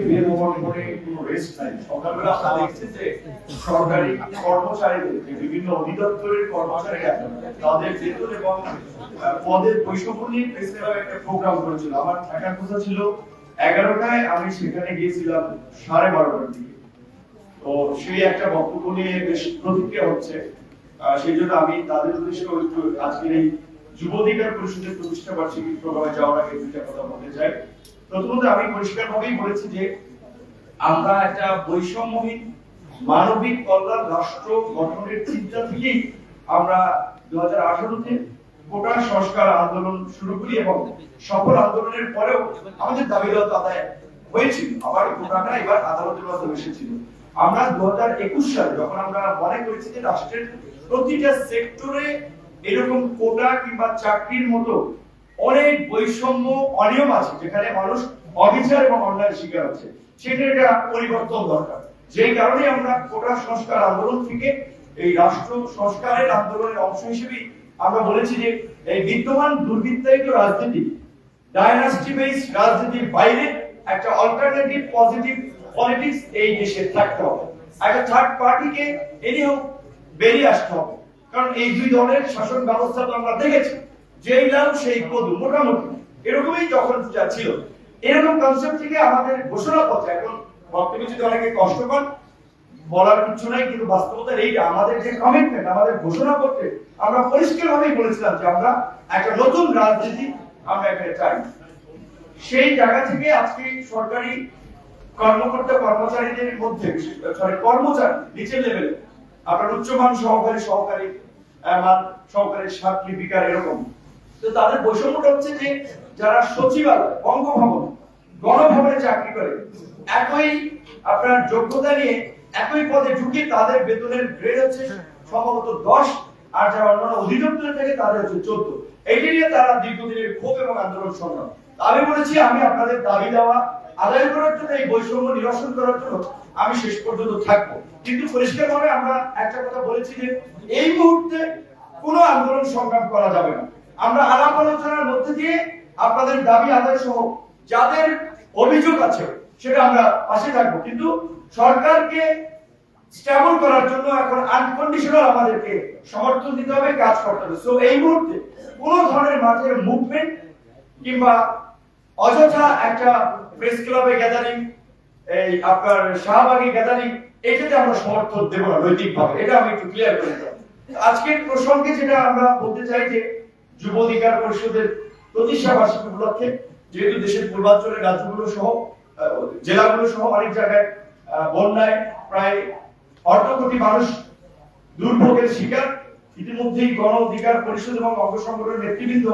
বের হওয়ার পরে কোনো রেস্ট নাই। সকালবেলা আপনারা দেখছেন যে সরকারি কর্মচারীদের যে বিভিন্ন অধিদপ্তরের কর্মচারীরা তাদের বেতন এবং পদের বৈষম্য নিয়ে প্রেস ক্লাবে একটা প্রোগ্রাম করেছিল। আমার থাকার কথা ছিল 11টায়, আমি সেখানে গিয়েছিলাম 12:30টার দিকে। তো সেই একটা বক্তব্য নিয়ে বেশ প্রতিক্রিয়া হচ্ছে। সেই জন্য আমি তাদের উদ্দেশ্যে একটু আজকের এই যুব অধিকার পরিষদের প্রতিষ্ঠা বার্ষিকী প্রোগ্রামে যাওয়ার আগে দুইটা কথা বলতে চাই। প্রথমত আমি পরিষ্কারভাবেই বলেছি যে আমরা একটা বৈষম্যহীন মানবিক কল্যাণ রাষ্ট্র গঠনের চিন্তা থেকেই আমরা 2018-তে কোটা সংস্কার আন্দোলন শুরু করি এবং সফল আন্দোলনের পরেও আমাদের দাবি দাওয়া আদায় হয়েছিল। আবার কোটাটা এবার আদালতের মাধ্যমে এসেছিল। আমরা 2021 সালে যখন আমরা মনে করেছি যে রাষ্ট্রের প্রতিটা সেক্টরে এরকম কোটা কিংবা চাকরির মতো অনেক বৈষম্য অনিয়ম আছে, যেখানে মানুষ অবিচার এবং অন্যায়ের শিকার হচ্ছে, সেটার একটা পরিবর্তন দরকার। যেই কারণে আমরা কোটা সংস্কার আন্দোলন থেকে এই রাষ্ট্র সংস্কারের আন্দোলনের অংশ হিসেবে আমরা বলেছি যে এই বিদ্যমান দুর্বৃত্তায়িত রাজনীতি, ডাইনাস্টি বেসড রাজনীতির বাইরে একটা অল্টারনেটিভ পজিটিভ পলিটিক্স এই দেশে থাকতে হবে। একটা থার্ড পার্টিকে এনিহাউ বেরিয়ে আসতে হবে, কারণ এই দুই দলের শাসন ব্যবস্থা তো আমরা দেখেছি, যেই লাভ সেই কদু, মোটামুটি এরকমই যখন ছিল। এরকম কনসেপ্ট থেকে আমাদের ঘোষণাপত্র, এখন বক্তব্য যদি অনেকে কষ্ট পান, বলার কিছু নাই, কিন্তু বাস্তবতা এইটা আমাদের যে কমিটমেন্ট, আমাদের ঘোষণাপত্রে আমরা পরিষ্কারভাবেই বলেছিলাম যে আমরা একটা নতুন রাজনীতি আমরা এখানে চাই। সেই জায়গা থেকে আজকে সরকারি কর্মকর্তা কর্মচারীদের মধ্যে, কর্মচারী নিচের লেভেলে আপনার উচ্চমান সহকারী, সহকারী মান সহকারী, সাত লিপিকার, এরকম তো তাদের বৈষম্যটা হচ্ছে যে যারা সচিবালয়, বঙ্গভবন, গণভবনে চাকরি করে, একই আপনার যোগ্যতা নিয়ে একই পদে ঢুকে তাদের বেতনের গ্রেড হচ্ছে সম্ভবত 10, আর যারা অন্যান্য অধিদপ্তরে থাকে তাদের হচ্ছে 14। এটি নিয়ে তারা দীর্ঘদিনের ক্ষোভ এবং আন্দোলন সংগ্রাম। আমি বলেছি আমি আপনাদের দাবি দেওয়া আদায় করার জন্য, এই বৈষম্য নিরসন করার জন্য আমি শেষ পর্যন্ত থাকবো। কিন্তু পরিষ্কারভাবে আমরা একটা কথা বলেছি যে এই মুহূর্তে কোনো আন্দোলন সংগ্রাম করা যাবে না। আমরা আলাপ আলোচনার মধ্যে দিয়ে আপনাদের দাবি আদায় সহ যাদের অভিযোগ আছে সেটা আমরা পাশে থাকবো, কিন্তু সরকারকে স্টেবল করার জন্য এখন আনকন্ডিশনাল আমাদেরকে সমর্থন দিতে হবে, কাজ করতে হবে। সো এই মুহূর্তে কোন ধরনের মাঠের মুভমেন্ট কিংবা অযথা একটা প্রেস ক্লাবে গ্যাদারিং, এই আপনার শাহবাগে গ্যাদারিং, এটাতে আমরা সমর্থন দেব না নৈতিকভাবে। এটা আমি একটু ক্লিয়ার করে দিই। আজকের প্রসঙ্গে যেটা আমরা বলতে চাই যে যুব অধিকার পরিষদের প্রতিষ্ঠা বার্ষিকী উপলক্ষে, যেহেতু দেশের পূর্বাঞ্চলের রাজ্যগুলো সহ জেলাগুলো সহ অনেক জায়গায় বন্যায় প্রায় 8 কোটি মানুষ দুর্ভোগের শিকার, ইতিমধ্যেই গণ অধিকার পরিষদ এবং অঙ্গ সংগঠনের নেতৃবৃন্দ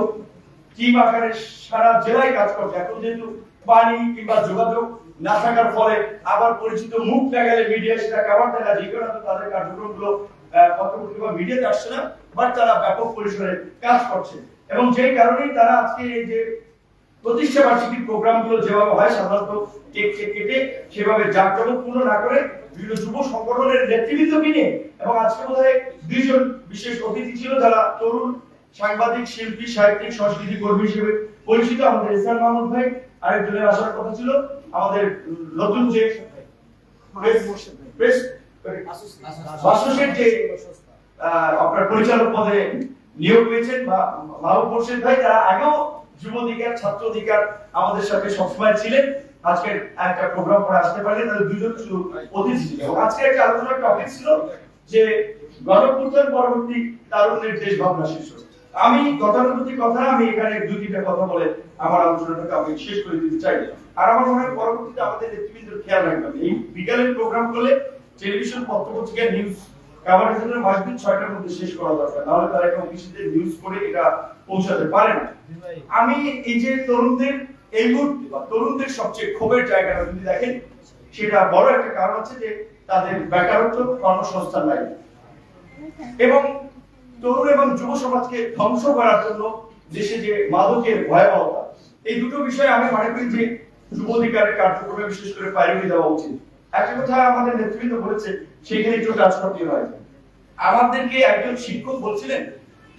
টিম আকারে সারা জেলায় কাজ করছে। এখন যেহেতু পানি কিংবা যোগাযোগ না থাকার ফলে আবার পরিচিত মুখ না গেলে মিডিয়া সেটা কভার দেয় না, যে কারণে তাদের কার্যক্রমগুলো মিডিয়াতে আসছে না, বাট তারা ব্যাপক পরিসরে কাজ করছে। এবং যেই কারণেই তারা আজকে এই যে প্রতিষ্ঠা বার্ষিকী প্রোগ্রামগুলো যেভাবে হয় সাধারণত কেক কেটে সেভাবে জাঁকজমকপূর্ণ না করে বিভিন্ন যুব সংগঠনের নেতৃবৃন্দকে নিয়ে, এবং আজকে বোধহয় 2 জন বিশেষ অতিথি ছিল যারা তরুণ সাংবাদিক, শিল্পী, সাহিত্যিক, সংস্কৃতি কর্মী হিসেবে পরিচিত, আমাদের ইসলাম মাহমুদ ভাই, আরেকজনের আসার কথা ছিল আমাদের নতুন যে প্রেস বাসুসের যে আপনার পরিচালক পদে নিয়োগ পেয়েছেন বা মাহবুব মোর্শেদ ভাই, তারা আগেও যুব অধিকার, ছাত্র অধিকার আমাদের সাথে সবসময় ছিলেন। আজকে একটা প্রোগ্রাম করে আসতে পারলেন, তাদের 2 জন অতিথি ছিল। আজকে একটা আলোচনার টপিক ছিল যে গণঅভ্যুত্থান পরবর্তী তারুণ্যের দেশ ভাবনা শীর্ষক। আমি গতানুগতিক কথা, আমি এখানে 2-3টা কথা বলে আমার আলোচনাটাকে আমি শেষ করে দিতে চাই। আর আমার মনে হয় পরবর্তীতে আমাদের নেতৃবৃন্দের খেয়াল রাখতে হবে, এই বিকালের প্রোগ্রাম করলে টেলিভিশন, পত্র-পত্রিকায় নিউজ কাভারেজের জন্য মাসবিক 6টার মধ্যে শেষ করা দরকার, নাহলে তারা একটা অফিসিতে নিউজ করে এটা পৌঁছাতে পারে না। আমি এই যে তরুণদের এই মুহূর্তে বা তরুণদের সবচেয়ে ক্ষোভের জায়গাটা যদি দেখেন, সেটা বড় একটা কারণ হচ্ছে যে তাদের বেকারত্ব, কর্মসংস্থান নাই, এবং তরুণ এবং যুব সমাজকে ধ্বংস করার জন্য দেশে যে মাদকের ভয়াবহতা, এই দুটো বিষয়ে আমি মনে করি যে যুব অধিকারের কার্যক্রমে বিশেষ করে প্রায়োরিটি দেওয়া উচিত। একটা কথা আমাদের নেতৃবৃন্দ বলেছে, সেখানে একটু কাজ করতে হয়। আমাদেরকে একজন শিক্ষক বলছিলেন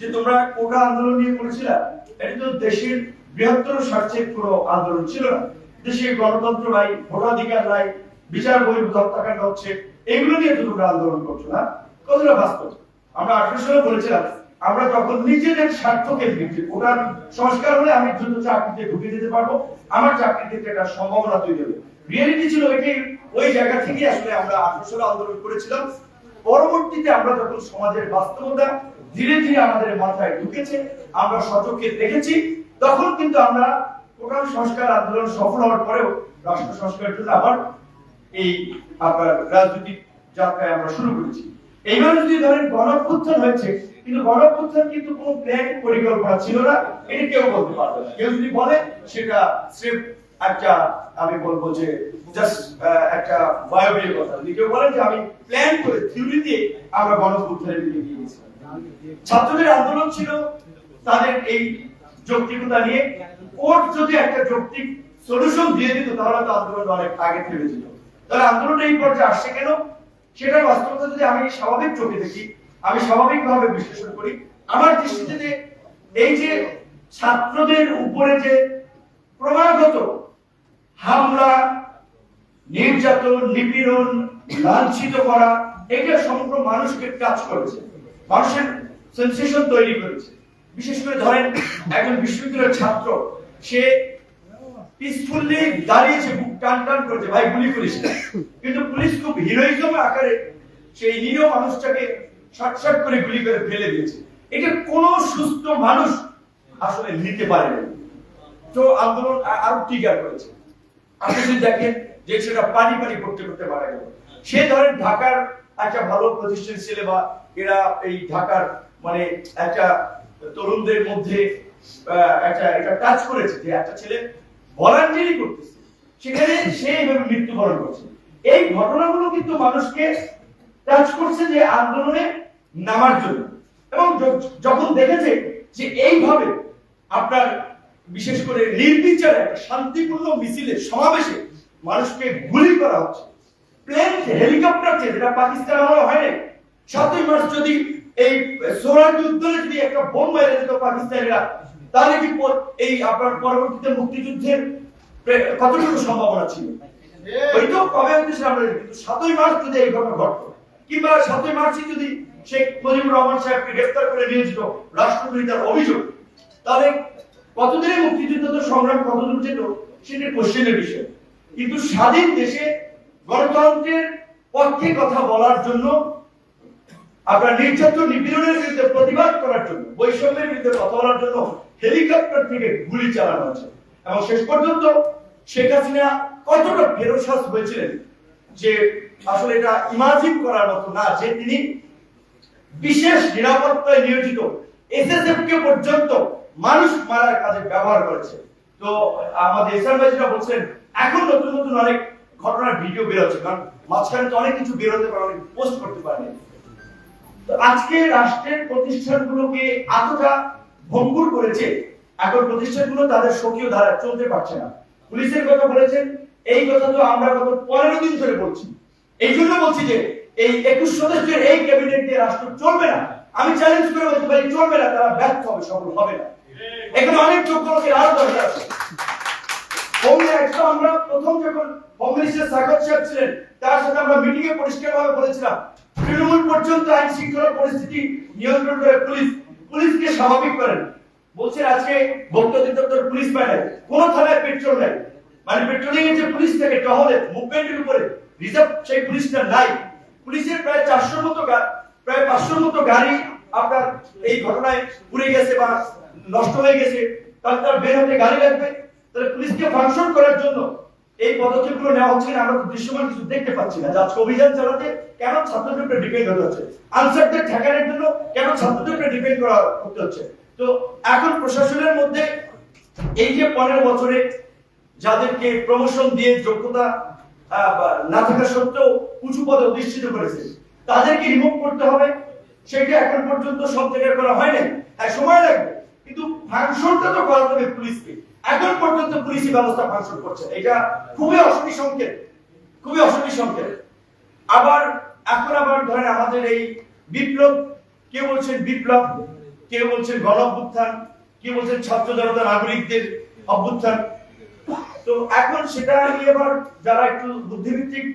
যে তোমরা কোটা আন্দোলন নিয়ে করেছিলা, এটা তো দেশের বৃহত্তর স্বার্থে কোনো আন্দোলন ছিল না, দেশে গণতন্ত্র নাই, ভোটাধিকার নাই, বিচার বহির্ভূত হত্যাকাণ্ড হচ্ছে, এগুলো নিয়ে তো তোমরা আন্দোলন করছো না? কতটা বাস্তব? আমরা 18 সালে বলেছিলাম আমরা যখন নিজেদের স্বার্থকে ভিত্তি ওটার সংস্কার হলে আমি দ্রুত চাকরিতে ঢুকে যেতে পারবো, আমার চাকরির ক্ষেত্রে একটা সম্ভাবনা তৈরি হবে। রিয়েলিটি ছিল এটাই, ওই জায়গা থেকে আসলে আমরা 18 সালে আন্দোলন করেছিলাম। পরবর্তীতে আমরা যখন সমাজের বাস্তবতা ধীরে ধীরে আমাদের মাথায় ঢুকেছে, আমরা সচক্ষে দেখেছি, তখন কিন্তু আমরা কোটা সংস্কার আন্দোলন সফল হওয়ার পরেও রাষ্ট্র সংস্কারের জন্য আবার এই আপনার রাজনৈতিক যাত্রায় আমরা শুরু করেছি। এইবার যদি ধরেন গণঅভ্যুত্থান হয়েছে, কিন্তু গণঅভ্যুত্থান কিন্তু কোনো প্ল্যান পরিকল্পনা ছিল না, এটা কেউ বলতে পারবে না। কেউ যদি বলে সেটা স্রেফ একটা, আমি বলবো যে জাস্ট একটা বায়োবিয়ের কথা। যদি কেউ বলে যে আমি প্ল্যান করে থিওরি দিয়ে আমরা গণঅভ্যুত্থানের দিকে এগিয়ে গেছিলাম। ছাত্রদের আন্দোলন ছিল তাদের এই যৌক্তিকতা নিয়ে, কোর্ট যদি একটা যৌক্তিক সলিউশন দিয়ে দিত তাহলে তো আন্দোলন অনেক আগে থেমে যেত। তাহলে আন্দোলন এই পর্যায়ে আসছে কেন, সেটার বাস্তবতা যদি আমি স্বাভাবিক চোখে দেখি, আমি স্বাভাবিকভাবে বিশ্লেষণ করি, আমার দৃষ্টিতে এই যে ছাত্রদের উপরে যে ক্রমাগত হামলা, নির্যাতন, নিপীড়ন, লাঞ্ছিত করা, এটা সমগ্র মানুষকে টাচ করেছে, মানুষের সেন্সেশন তৈরি করেছে। বিশেষ করে ধরেন একজন বিশ্ববিদ্যালয়ের ছাত্র, সে পিসফুলি দাঁড়িয়েছে, বুক টান টান করেছে, ভাই গুলি করিস না, কিন্তু পুলিশ খুব হিরোইজম আকারে সেই নিরীহ মানুষটাকে শর্ট করে গুলি করে ফেলে দিয়েছে। এটা কোন সুস্থ মানুষ আসলে নিতে পারে না। তো আন্দোলন আরো ট্রিগার করেছে। আপনি যদি দেখেন যে সেটা পানি করতে করতে মারা গেল। সে ধরেন ঢাকার একটা ভালো প্রতিষ্ঠান ছেলে, বা এরা এই ঢাকার মানে একটা তরুণদের মধ্যে এটা টাচ করেছে যে একটা ছেলে ভলান্টিয়ারি করতেছে, সেখানে সে এইভাবে মৃত্যুবরণ করছে। এই ঘটনাগুলো কিন্তু মানুষকে টাচ করছে যে আন্দোলনে নামার জন্য। এবং যখন দেখেছে যে এইভাবে আপনার বিশেষ করে নির্বিচারে একটা শান্তিপূর্ণ মিছিলে, সমাবেশে মানুষকে গুলি করা হচ্ছে, প্লেন হেলিকপ্টার যেটা পাকিস্তান আমলে হয়নি, 7ই মার্চ যদি এই সোহরাওয়ার্দী উদ্যানে যদি একটা বোম মেরে দিত পাকিস্তানিরা, তাহলে কি এই আপনার পরবর্তীতে মুক্তিযুদ্ধের কতটুকু সম্ভাবনা ছিল? ওই তো কবে হচ্ছে আমরা, কিন্তু 7ই মার্চ যদি এই ঘটনা ঘটতো, কিংবা 7ই মার্চে যদি শেখ মুজিবুর রহমান সাহেবকে গ্রেফতার করে নিয়ে যেত রাষ্ট্রদ্রোহিতার অভিযোগ, তাহলে কতদিনে মুক্তিযুদ্ধ সংগ্রাম কতদূর যেত সেটা কোশ্চেনের বিষয়। কিন্তু স্বাধীন দেশে গণতন্ত্রের পক্ষে কথা বলার জন্য, আপনার নির্যাতন নিপীড়নের বিরুদ্ধে প্রতিবাদ করার জন্য, বৈষম্যের বিরুদ্ধে কথা বলার জন্য হেলিকপ্টার থেকে গুলি চালানো হচ্ছে। এবং শেষ পর্যন্ত শেখ হাসিনা কতটা ফেরোসাস হয়েছিলেন যে আসলে এটা ইমাজিন করার মতো না, যে তিনি বিশেষ নিরাপত্তায় নিয়োজিত এসএসএফ কে পর্যন্ত মানুষ মারার কাজে ব্যবহার করেছে। তো আমাদের এসআর ভাই যেটা বলছেন, এখন নতুন নতুন অনেক ঘটনার ভিডিও বের হচ্ছে, কারণ মাঝখানে তো অনেক কিছু বের হতে পারে, অনেক পোস্ট করতে পারেনি। তো আজকে রাষ্ট্রের প্রতিষ্ঠানগুলোকে এতটা ভঙ্গুর করেছে, এখন প্রতিষ্ঠানগুলো তাদের সক্রিয় ধারায় চলতে পারছে না। পুলিশের কথা বলেছেন, এই কথা তো আমরা গত 15 দিন ধরে বলছি। এই জন্য বলছি যে এই 21 সদস্যের এই ক্যাবিনেট দিয়ে রাষ্ট্র চলবে না। আমি চ্যালেঞ্জ করে বলতে পারি চলবে না, তারা ব্যর্থ হবে, সফল হবে না। এখানে অনেক যোগ্য লোকের আরো দরকার আছে। আমরা প্রথম যখন হোম মিনিস্টার সাগত সাহেব ছিলেন, তার সাথে আমরা মিটিং এ পরিষ্কারভাবে বলেছিলাম, তৃণমূল পর্যন্ত আইন শৃঙ্খলা পরিস্থিতি নিয়ন্ত্রণ করে পুলিশকে স্বাভাবিক করেন। বলছে আজকে ভোক্তা দপ্তর পুলিশ পায়, কোন থানায় পেট্রোল নাই, মানে পেট্রোলিং এর যে পুলিশ থাকে টহলে মুভমেন্টের উপরে রিজার্ভ, সেই পুলিশটা নাই। পুলিশের প্রায় 400 মতো প্রায় 500 মতো গাড়ি আপনার এই ঘটনায় পুড়ে গেছে বা নষ্ট হয়ে গেছে, তাহলে তার বের হতে গাড়ি লাগবে। তাহলে পুলিশকে ফাংশন করার জন্য এই পদক্ষেপগুলো নেওয়া হচ্ছে না, আমরা দৃশ্যমান কিছু দেখতে পাচ্ছি না। আজকে অভিযান চালাতে কেন ছাত্রদের উপরে ডিপেন্ড হতে হচ্ছে, আনসারদের ঠেকানোর জন্য কেন ছাত্রদের উপরে ডিপেন্ড করতে হচ্ছে। তো এখন প্রশাসনের মধ্যে এই যে 15 বছরে যাদেরকে প্রমোশন দিয়ে যোগ্যতা না থাকা সত্ত্বেও উঁচু পদে অধিষ্ঠিত করেছে, তাদেরকে রিমুভ করতে হবে। সেটা এখন পর্যন্ত সব জায়গায় করা হয়নি, সময় লাগবে, কিন্তু ফাংশনটা তো করাতে হবে পুলিশকে। এখন পর্যন্ত পুলিশি ব্যবস্থা ফাংশন করছে, এটা খুবই অশনি সংকেত, খুবই অশনি সংকেত। আবার এখন আবার ধরেন আমাদের এই বিপ্লব, কেউ বলছেন বিপ্লব, কেউ বলছেন গণ অভ্যুত্থান, কেউ বলছেন ছাত্র জনতা নাগরিকদের অভ্যুত্থান। তো এখন সেটা নিয়ে আবার যারা একটু বুদ্ধিভিত্তিক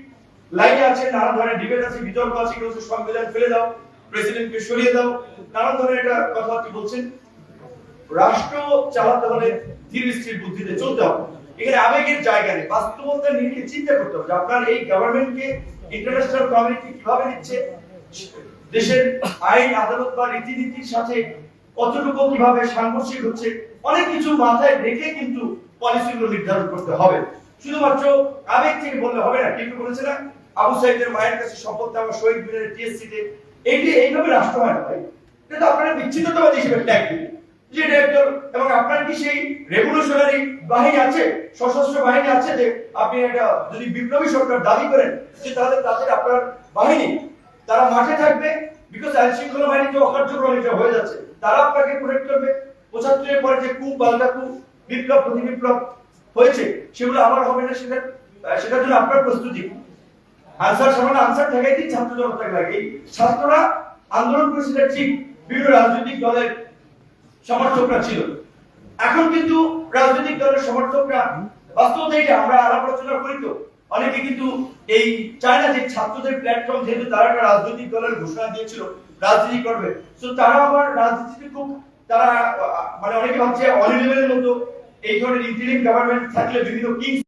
লাইনে আছে, নানা ধরনের ডিবেট আছে, বিতর্ক আছে, কেউ সংবিধান ফেলে দাও, প্রেসিডেন্টকে সরিয়ে দাও, নানা ধরনের একটা কথাবার্তা বলছেন। রাষ্ট্র চালাতে হলে ধীর স্থির বুদ্ধিতে চলতে হবে, এখানে আবেগের জায়গা নেই, বাস্তবতার নিরিখে চিন্তা করতে হবে যে আপনার এই গভর্নমেন্টকে ইন্টারন্যাশনাল কমিউনিটি কিভাবে নিচ্ছে, দেশের আইন আদালত বা রীতিনীতির সাথে কতটুকু কিভাবে সাংঘর্ষিক হচ্ছে, অনেক কিছু মাথায় রেখে কিন্তু পলিসিগুলো নির্ধারণ করতে হবে। শুধুমাত্র আবেগ থেকে বললে হবে না। কিন্তু বলেছে না, আবু সাইদের মায়ের কাছে শপথ দেওয়া, শহীদ মিনারের টিএসসিতে, এইভাবে রাষ্ট্র হয় না ভাই। এটা তো আপনারা বিচ্ছিন্নতাবাদী হিসেবে ট্যাগ দিবেন যে ডিরেক্টর, এবং আপনার কি সেই রেভলিউশনারি বাহিনী আছে, সশস্ত্র বাহিনী আছে যে আপনি একটা যদি বিপ্লবী সরকার দাবি করেন যে তাহলে তাদের আপনার বাহিনী তারা মাঠে থাকবে, বিকজ আইন শৃঙ্খলা বাহিনী যে অকার্যকর এটা হয়ে যাচ্ছে, তারা আপনাকে প্রোটেক্ট করবে। ৭৫ এর পরে যে কূপ পাল্টা কূপ, বিপ্লব প্রতি বিপ্লব হয়েছে, সেগুলো আবার হবে না। সেটার জন্য আপনার প্রস্তুতি, আনসার সামনে আনসার থাকাই দিন, ছাত্র জনতাকে লাগে। এই ছাত্ররা আন্দোলন করেছে ঠিক, বিভিন্ন রাজনৈতিক দলের সমর্থকরা ছিল। এখন কিন্তু রাজনৈতিক দলের সমর্থকরা, বাস্তবতা এটা আমরা আলাপ আলোচনা করি তো, অনেকে কিন্তু এই চায় না যে ছাত্রদের প্ল্যাটফর্ম, যেহেতু তারা একটা রাজনৈতিক দলের ঘোষণা দিয়েছিল রাজনীতি করবে, তো তারা আবার রাজনীতিতে খুব তারা মানে অনেকে ভাবছে অলি লেভেলের মতো এই ধরনের ইন্টারিম গভর্নমেন্ট থাকলে বিভিন্ন কিংস